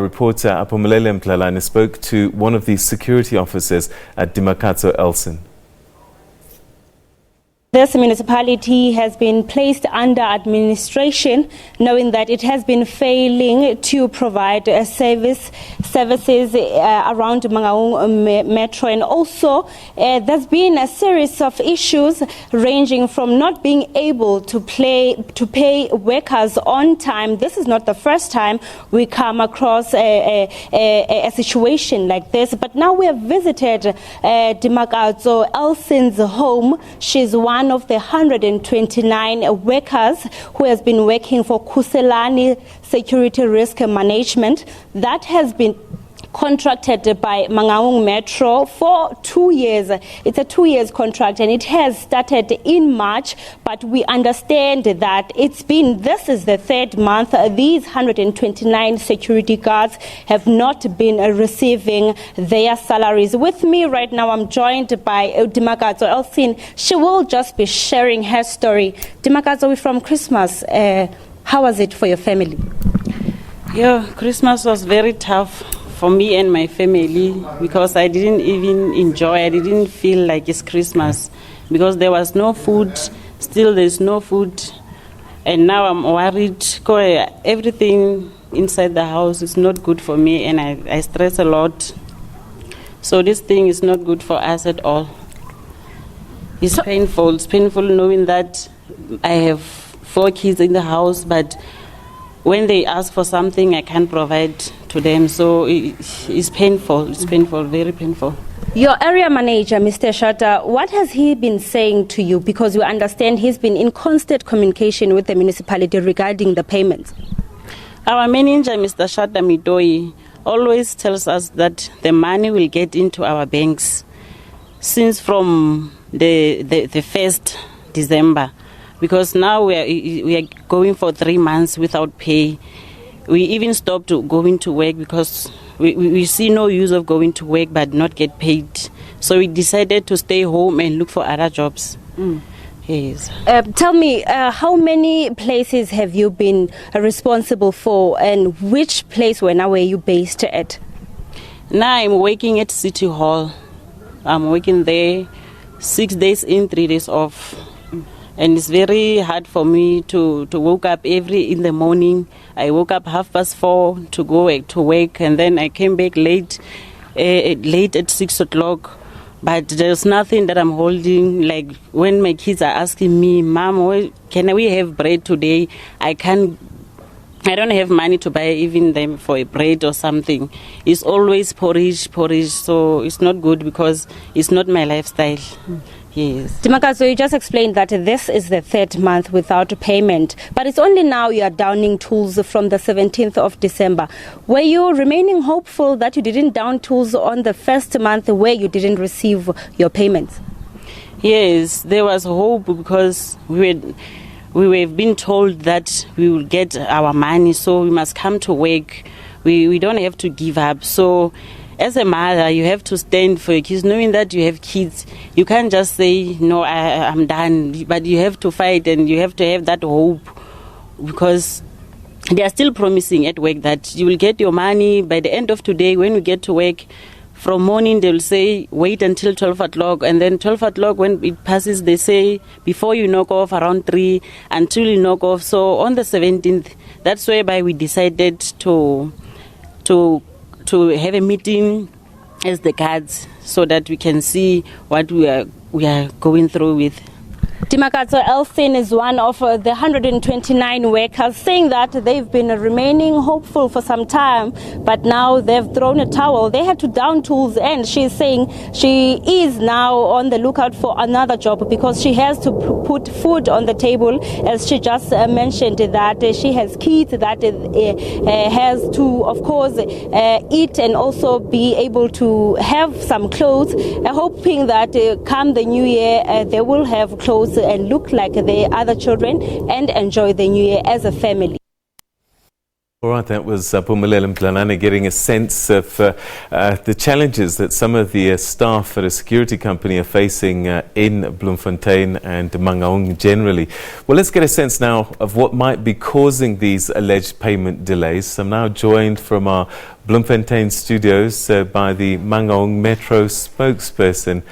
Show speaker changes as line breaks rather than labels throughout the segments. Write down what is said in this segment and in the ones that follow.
Reporter Aphumelele Mdlalane spoke to one of the security officers at Dimakatso Elson.
This municipality has been placed under administration, knowing that it has been failing to provide services around Mangaung Metro, and also there's been a series of issues ranging from not being able to pay workers on time. This is not the first time we come across a situation like this, but now we have visited Dimakatso Elson's home. She's one of the 129 workers who has been working for Conditional Security Risk Management that has been contracted by Mangaung Metro for 2 years. It's a 2 years contract and it has started in March, but we understand that this is the third month. These 129 security guards have not been receiving their salaries. With me right now, I'm joined by Dimakatso Elson. She will just be sharing her story. Dimakatso, from Christmas, how was it for your family?
Yeah, Christmas was very tough for me and my family because I didn't even enjoy. I didn't feel like it's Christmas because there was no food. Still there's no food, and now I'm worried. Everything inside the house is not good for me, and I stress a lot. So this thing is not good for us at all. It's painful. It's painful knowing that I have 4 kids in the house, but when they ask for something, I can't provide to them. So it's painful. It's painful, very painful.
Your area manager, Mr. Shata, what has he been saying to you? Because we understand he's been in constant communication with the municipality regarding the payments.
Our manager, Mr. Shata Midoi, always tells us that the money will get into our banks since from the 1st December. Because now we are going for 3 months without pay. We even stopped going to work because we see no use of going to work but not get paid. So we decided to stay home and look for other jobs. Yes.
Tell me, how many places have you been responsible for, and which place were you based at?
Now I'm working at City Hall. I'm working there 6 days in, 3 days off. And it's very hard for me to wake up in the morning. I woke up 4:30 to go to work, and then I came back late at 6 o'clock. But there's nothing that I'm holding. Like when my kids are asking me, "Mom, can we have bread today?" I don't have money to buy even them for a bread or something. It's always porridge. So it's not good because it's not my lifestyle. Yes.
Dimakatso, you just explained that this is the 3rd month without payment, but it's only now you are downing tools from the 17th of December. Were you remaining hopeful that you didn't down tools on the 1st month where you didn't receive your payments?
Yes, there was hope because we were being told that we will get our money, so we must come to work. We don't have to give up. So as a mother, you have to stand for your kids, knowing that you have kids. You can't just say, no, I'm done. But you have to fight, and you have to have that hope, because they are still promising at work that you will get your money by the end of today. When we get to work, from morning they will say, wait until 12 o'clock. And then 12 o'clock, when it passes, they say, before you knock off, around 3, until you knock off. So on the 17th, that's whereby we decided to have a meeting as the guards so that we can see what we are going through with.
Dimakatso Elson is one of the 129 workers, saying that they've been remaining hopeful for some time, but now they've thrown a towel. They had to down tools, and she's saying she is now on the lookout for another job because she has to put food on the table, as she just mentioned that she has kids that has to, of course, eat and also be able to have some clothes, hoping that come the new year they will have clothes and look like the other children and enjoy the new year as a family.
All right, that was Aphumelele Mdlalane getting a sense of the challenges that some of the staff at a security company are facing in Bloemfontein and Mangaung generally. Well, let's get a sense now of what might be causing these alleged payment delays. I'm now joined from our Bloemfontein studios by the Mangaung Metro spokesperson,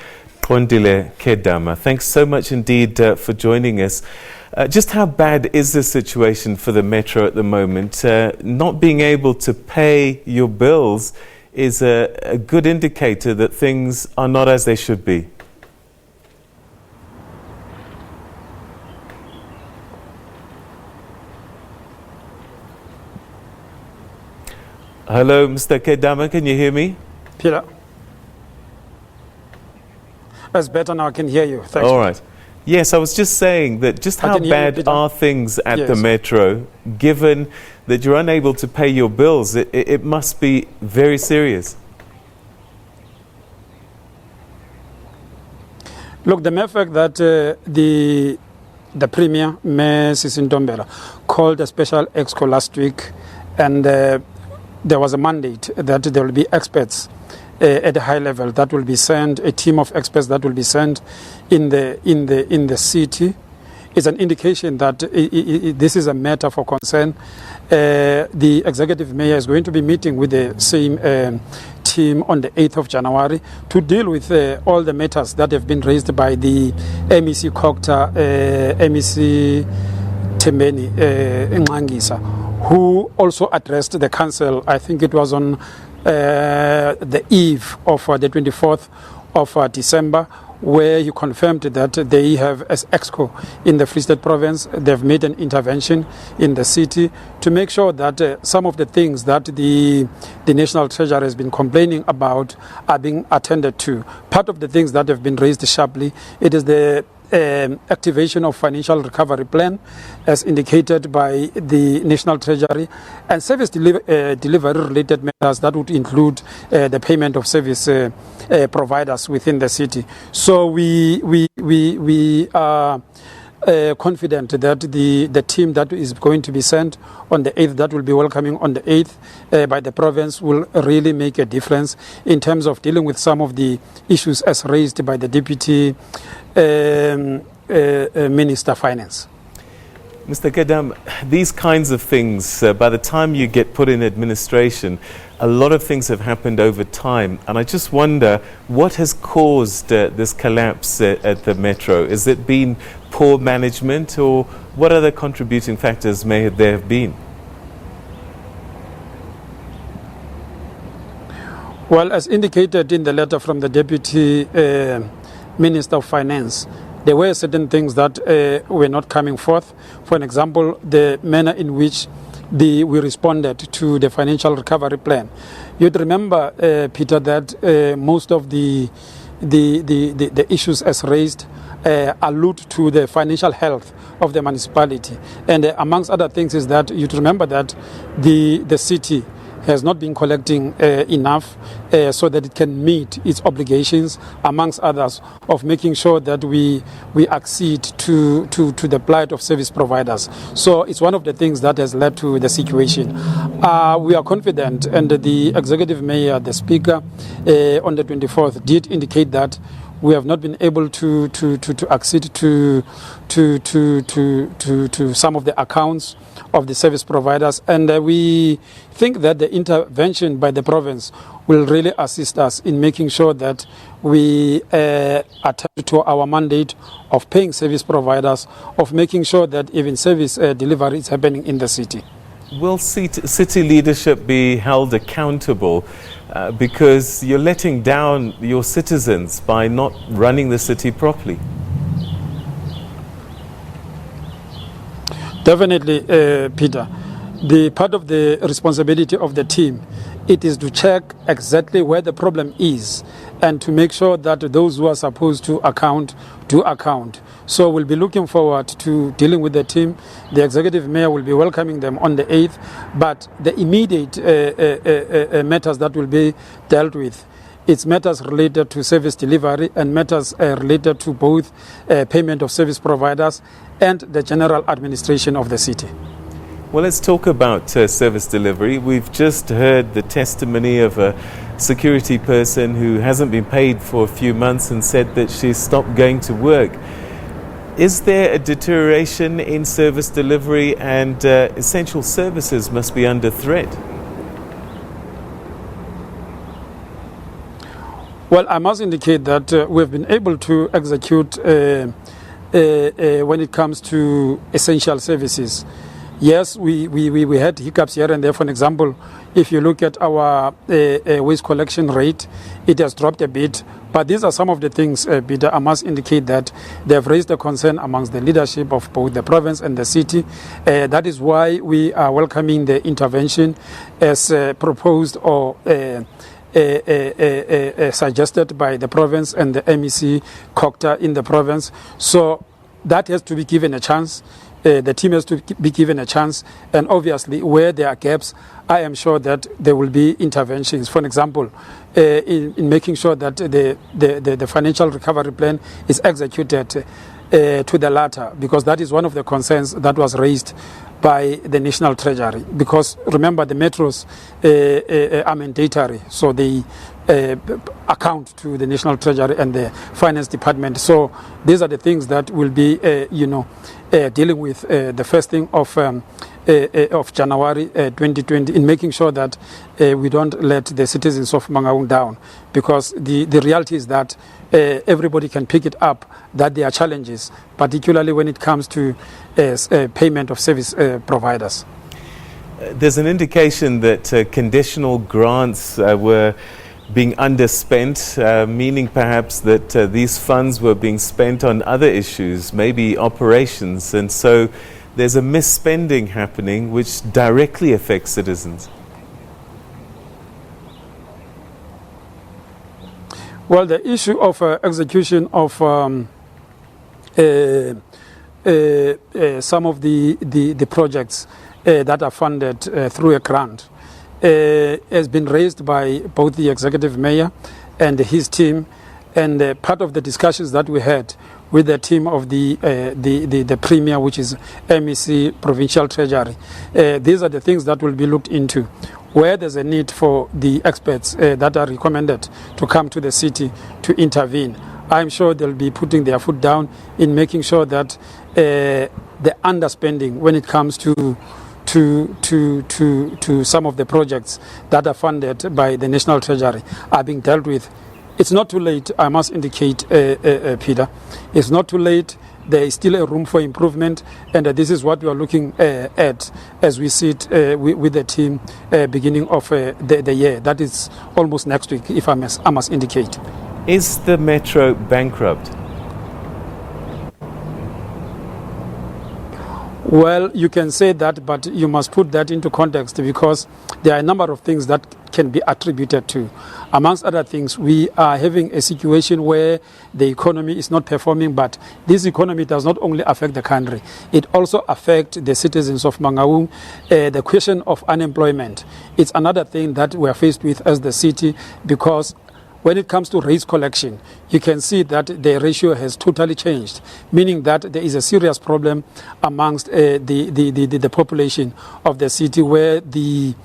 Qondile Khedama. Thanks so much indeed for joining us. Just how bad is the situation for the Metro at the moment? Not being able to pay your bills is a good indicator that things are not as they should be. Hello, Mr. Khedama, can you hear me?
Peter. That's better now, I can hear you. Thanks.
All right. Yes, I was just saying that just how bad are things at the Metro, given that you're unable to pay your bills? It must be very serious.
Look, the mere fact that the Premier, Mayor Sisintombela, called a special exco last week, and there was a mandate that there will be experts at a high level that will be sent, a team of experts that will be sent in the city, is an indication that this is a matter for concern. The executive mayor is going to be meeting with the same team on the 8th of January to deal with all the matters that have been raised by the MEC Kokta, MEC Temeni Ngangisa, who addressed the council. I think it was on the eve of the 24th of December, where he confirmed that they have, as EXCO in the Free State Province, they've made an intervention in the city to make sure that some of the things that the National Treasury has been complaining about are being attended to. Part of the things that have been raised sharply, it is the activation of financial recovery plan as indicated by the National Treasury, and service delivery related matters that would include the payment of service providers within the city. So we are confident that the team that is going to be sent on the 8th, that will be welcoming on the 8th by the province, will really make a difference in terms of dealing with some of the issues as raised by the Deputy Minister Finance.
Mr. Khedama, these kinds of things, by the time you get put in administration, a lot of things have happened over time. And I just wonder, what has caused this collapse at the Metro? Has it been poor management, or what other contributing factors may there have been?
Well, as indicated in the letter from the Deputy Minister of Finance, there were certain things that were not coming forth. For an example, the manner in which we responded to the financial recovery plan. You'd remember, Peter, that most of the issues as raised allude to the financial health of the municipality. And amongst other things is that you'd remember that the city has not been collecting enough so that it can meet its obligations, amongst others, of making sure that we accede to the plight of service providers. So it's one of the things that has led to the situation. We are confident, and the executive mayor, the speaker, on the 24th did indicate that we have not been able to accede to some of the accounts of the service providers, and we think that the intervention by the province will really assist us in making sure that we attend to our mandate of paying service providers, of making sure that even service delivery is happening in the city.
Will city leadership be held accountable because you're letting down your citizens by not running the city properly? Definitely,
Peter. The part of the responsibility of the team, it is to check exactly where the problem is and to make sure that those who are supposed to account do account. So we'll be looking forward to dealing with the team. The executive mayor will be welcoming them on the 8th, but the immediate matters that will be dealt with, it's matters related to service delivery and matters related to both payment of service providers and the general administration of the city.
Well, let's talk about service delivery. We've just heard the testimony of a security person who hasn't been paid for a few months and said that she's stopped going to work. Is there a deterioration in service delivery, and essential services must be under threat?
Well, I must indicate that we've been able to execute when it comes to essential services. Yes, we had hiccups here and there. For example, if you look at our waste collection rate, it has dropped a bit. But these are some of the things, Peter, I must indicate that they have raised a concern amongst the leadership of both the province and the city. That is why we are welcoming the intervention as proposed or suggested by the province and the MEC COCTA in the province. So that has to be given a chance. The team has to be given a chance, and obviously where there are gaps, I am sure that there will be interventions. For example, in making sure that the financial recovery plan is executed to the latter, because that is one of the concerns that was raised by the National Treasury. Because remember, the metros are mandatory, so they account to the National Treasury and the Finance Department. So these are the things that will be, dealing with the first thing of January 2020, in making sure that we don't let the citizens of Mangaung down, because the reality is that everybody can pick it up that there are challenges, particularly when it comes to payment of service providers.
There's an indication that conditional grants were being underspent, meaning perhaps that these funds were being spent on other issues, maybe operations, and so there's a misspending happening which directly affects citizens.
Well, the issue of execution of some of the projects that are funded through a grant has been raised by both the executive mayor and his team, and part of the discussions that we had with the team of the premier, which is MEC Provincial Treasury. These are the things that will be looked into. Where there's a need for the experts that are recommended to come to the city to intervene, I'm sure they'll be putting their foot down in making sure that the underspending when it comes to some of the projects that are funded by the National Treasury are being dealt with. It's not too late, I must indicate, Peter. It's not too late. There is still a room for improvement, and this is what we are looking at as we sit with the team beginning of the year. That is almost next week, if I must indicate.
Is the Metro bankrupt?
Well, you can say that, but you must put that into context, because there are a number of things that can be attributed to. Amongst other things, we are having a situation where the economy is not performing, but this economy does not only affect the country, it also affects the citizens of Mangaung. The question of unemployment, it's another thing that we are faced with as the city, because when it comes to race collection, you can see that the ratio has totally changed, meaning that there is a serious problem amongst the population of the city, where the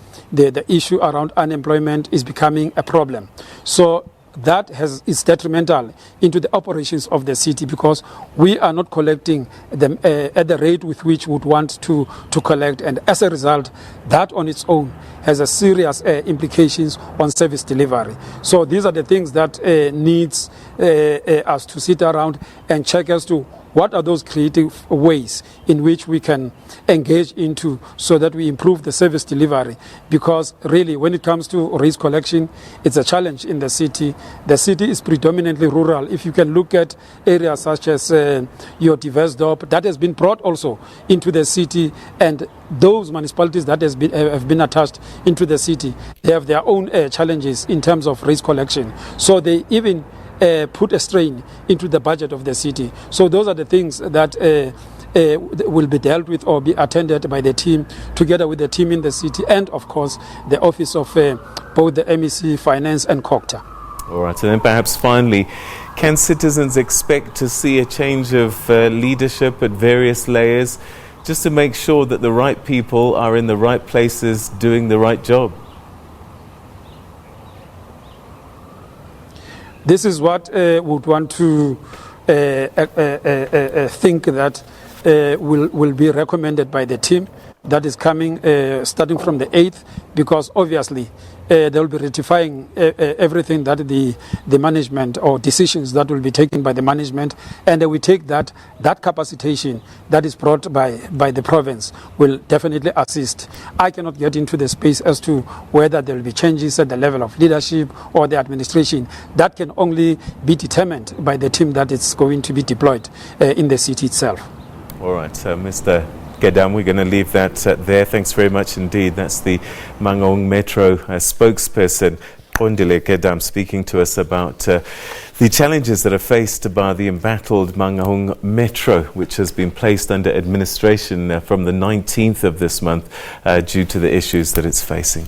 issue around unemployment is becoming a problem. So that is detrimental into the operations of the city, because we are not collecting them at the rate with which we would want to collect, and as a result, that on its own has a serious implications on service delivery. So these are the things that needs us to sit around and check as to what are those creative ways in which we can engage into, so that we improve the service delivery. Because really, when it comes to race collection, it's a challenge in the city. The city is predominantly rural. If you can look at areas such as your Diversdorp, that has been brought also into the city, and those municipalities that have been attached into the city, they have their own challenges in terms of race collection. So they even put a strain into the budget of the city. So those are the things that will be dealt with or be attended by the team, together with the team in the city, and of course the office of both the MEC, Finance and COCTA.
All right, and then perhaps finally, can citizens expect to see a change of leadership at various layers just to make sure that the right people are in the right places doing the right job?
This is what would want to think that will be recommended by the team that is coming starting from the 8th, because obviously they will be ratifying everything that the management, or decisions that will be taken by the management, and we take that capacitation that is brought by the province will definitely assist. I cannot get into the space as to whether there will be changes at the level of leadership or the administration. That can only be determined by the team that is going to be deployed in the city itself.
All right, Mr. Khedama, we're going to leave that there. Thanks very much indeed. That's the Mangaung Metro spokesperson, Qondile Khedama, speaking to us about the challenges that are faced by the embattled Mangaung Metro, which has been placed under administration from the 19th of this month due to the issues that it's facing.